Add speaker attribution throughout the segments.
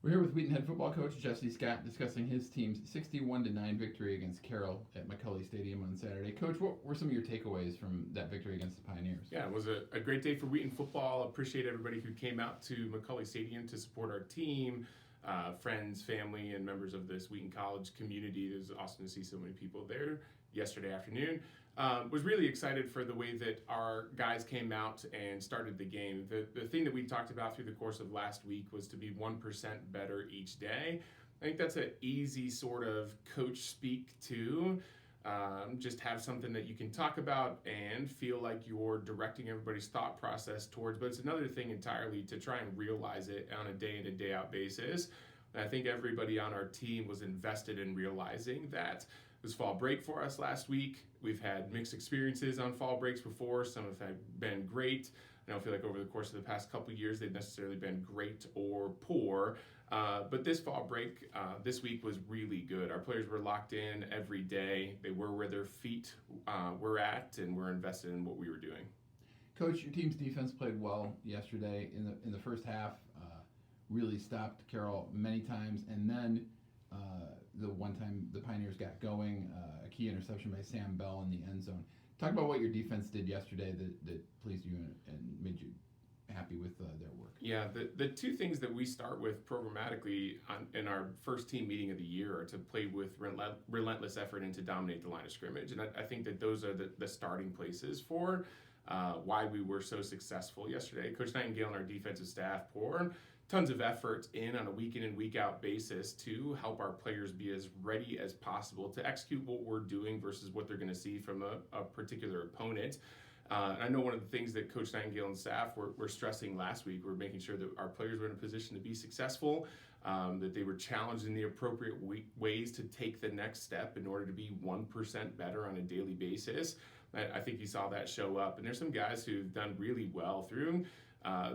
Speaker 1: We're here with Wheaton head football coach Jesse Scott discussing his team's 61-9 victory against Carroll at McCully Stadium on Saturday. Coach, what were some of your takeaways from that victory against the Pioneers?
Speaker 2: Yeah, it was a great day for Wheaton football. Appreciate everybody who came out to McCully Stadium to support our team, friends, family, and members of this Wheaton College community. It was awesome to see so many people there yesterday afternoon. Was really excited for the way that our guys came out and started the game. The thing that we talked about through the course of last week was to be 1% better each day. I think that's an easy sort of coach speak to. Just have something that you can talk about and feel like you're directing everybody's thought process towards. But it's another thing entirely to try and realize it on a day in and day out basis. And I think everybody on our team was invested in realizing that. It was fall break for us last week. We've had mixed experiences on fall breaks before. Some have been great. I don't feel like over the course of the past couple of years they've necessarily been great or poor. But this fall break this week was really good. Our players were locked in every day. They were where their feet were at, and were invested in what we were doing.
Speaker 1: Coach, your team's defense played well yesterday in the first half. Really stopped Carroll many times, and then the one time the Pioneers got going, a key interception by Sam Bell in the end zone. Talk about what your defense did yesterday that pleased you and made you happy with their work.
Speaker 2: Yeah, the two things that we start with programmatically in our first team meeting of the year are to play with relentless effort and to dominate the line of scrimmage. And I think that those are the starting places for why we were so successful yesterday. Coach Nightingale and our defensive staff poured tons of effort in on a week in and week out basis to help our players be as ready as possible to execute what we're doing versus what they're going to see from a particular opponent. I know one of the things that Coach Nightingale and staff were stressing last week, we're making sure that our players were in a position to be successful, that they were challenged in the appropriate ways to take the next step in order to be 1% better on a daily basis. I think you saw that show up. And there's some guys who've done really well through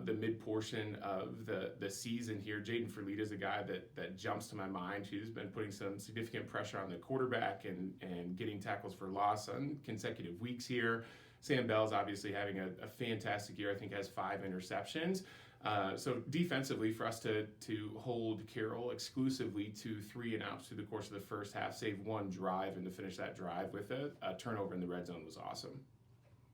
Speaker 2: the mid portion of the season here. Jaden Ferlita is a guy that jumps to my mind. He's been putting some significant pressure on the quarterback and getting tackles for loss on consecutive weeks here. Sam Bell's obviously having a fantastic year. I think has 5 interceptions. So defensively, for us to hold Carroll exclusively to 3 and outs through the course of the first half, save one drive, and to finish that drive with a turnover in the red zone was awesome.